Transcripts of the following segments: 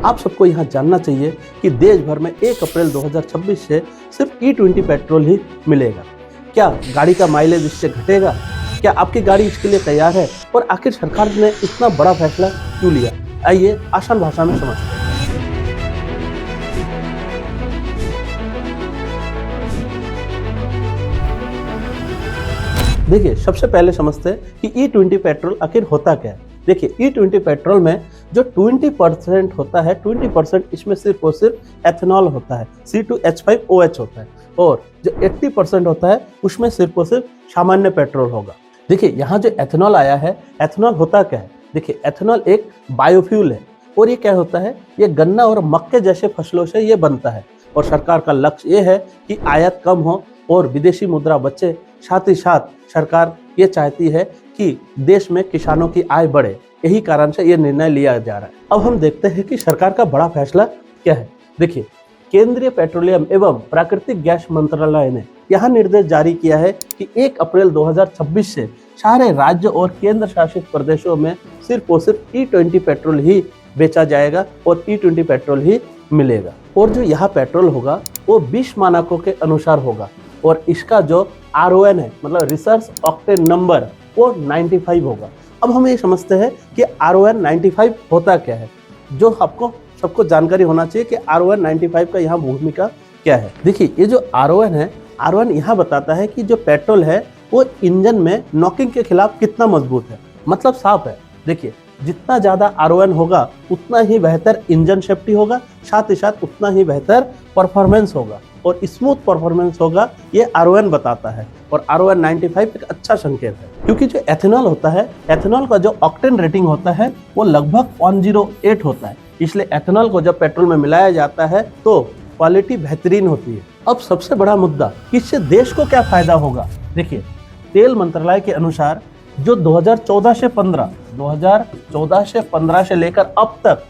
आप सबको यहाँ जानना चाहिए कि देश भर में 1 अप्रैल 2026 से सिर्फ E20 पेट्रोल ही मिलेगा। क्या गाड़ी का माइलेज इससे घटेगा? क्या आपकी गाड़ी इसके लिए तैयार है? और आखिर सरकार ने इतना बड़ा फैसला क्यों लिया? आइए आसान भाषा में समझते हैं। देखिए, सबसे पहले समझते हैं कि E20 पेट्रोल आखिर होता क्या है। देखिए, E20 पेट्रोल में जो 20% होता है, 20% इसमें सिर्फ और सिर्फ एथेनॉल होता है, C2H5OH होता है, और जो 80% होता है उसमें सिर्फ और सिर्फ सामान्य पेट्रोल होगा। देखिए, यहाँ जो एथेनॉल आया है, एथेनॉल होता क्या है? देखिए, एथेनॉल एक बायोफ्यूल है और ये क्या होता है, ये गन्ना और मक्के जैसे फसलों से ये बनता है और सरकार का लक्ष्य ये है कि आयात कम हो और विदेशी मुद्रा बचे। साथ ही साथ सरकार ये चाहती है कि देश में किसानों की आय बढ़े, यही कारण से ये निर्णय लिया जा रहा है। अब हम देखते हैं कि सरकार का बड़ा फैसला क्या है। देखिए, केंद्रीय पेट्रोलियम एवं प्राकृतिक गैस मंत्रालय ने यह निर्देश जारी किया है कि 1 अप्रैल 2026 से सारे राज्य और केंद्र शासित प्रदेशों में सिर्फ और सिर्फ E20 पेट्रोल ही बेचा जाएगा और E20 पेट्रोल ही मिलेगा। और जो यह पेट्रोल होगा वो 20 मानकों के अनुसार होगा और इसका जो RON है, मतलब रिसर्च ऑक्टेन नंबर, वो 95 होगा। अब हम ये समझते हैं कि RON 95 होता क्या है, जो आपको सबको जानकारी होना चाहिए कि RON 95 का यहाँ भूमिका क्या है। देखिए, ये जो RON है, RON यहाँ बताता है कि जो पेट्रोल है वो इंजन में नॉकिंग के खिलाफ कितना मजबूत है, मतलब साफ है। देखिए, जितना ज़्यादा RON होगा उतना ही बेहतर इंजन सेफ्टी होगा, साथ ही साथ उतना ही बेहतर परफॉर्मेंस होगा और स्मूथ परफॉर्मेंस होगा, ये RON बताता है। और RON 95 एक अच्छा संकेत है, क्योंकि जो एथेनॉल होता है, एथेनॉल का जो ऑक्टेन रेटिंग होता है वो लगभग 108 होता है, इसलिए एथेनॉल को जब पेट्रोल में मिलाया जाता है तो क्वालिटी बेहतरीन होती है। अब सबसे बड़ा मुद्दा, इससे देश को क्या फायदा होगा। देखिए, तेल मंत्रालय के अनुसार जो 2014 से 15 से लेकर अब तक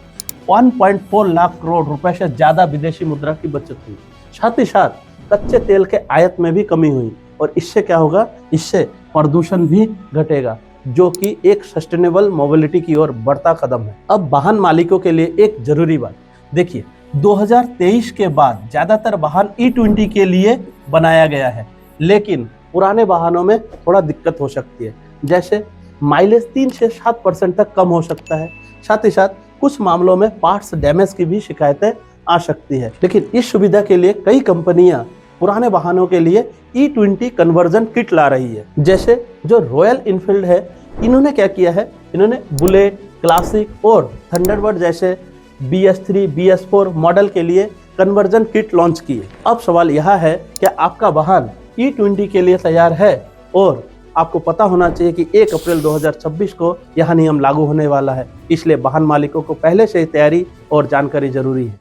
1.4 लाख करोड़ रुपए से ज्यादा विदेशी मुद्रा की बचत हुई। साथ ही साथ कच्चे तेल के आयात में भी कमी हुई और इससे क्या होगा, इससे प्रदूषण भी घटेगा, जो कि एक सस्टेनेबल मोबिलिटी की ओर बढ़ता कदम है। अब वाहन मालिकों के लिए एक जरूरी बात, देखिए 2023 के बाद ज्यादातर वाहन E20 के लिए बनाया गया है, लेकिन पुराने वाहनों में थोड़ा दिक्कत हो सकती है, जैसे माइलेज 3 से 7% तक कम हो सकता है। साथ ही साथ कुछ मामलों में पार्ट्स डैमेज की भी शिकायतें आ सकती है। लेकिन इस सुविधा के लिए कई कंपनियां पुराने वाहनों के लिए E20 कन्वर्जन किट ला रही है। जैसे जो रॉयल इनफील्ड है, इन्होंने क्या किया है, इन्होंने बुलेट, क्लासिक और थंडरबर्ड जैसे BS3, BS4 मॉडल के लिए कन्वर्जन किट लॉन्च की है। अब सवाल यह है कि आपका वाहन E20 के लिए तैयार है, और आपको पता होना चाहिए कि 1 अप्रैल 2026 को यह नियम लागू होने वाला है, इसलिए वाहन मालिकों को पहले से ही तैयारी और जानकारी जरूरी है।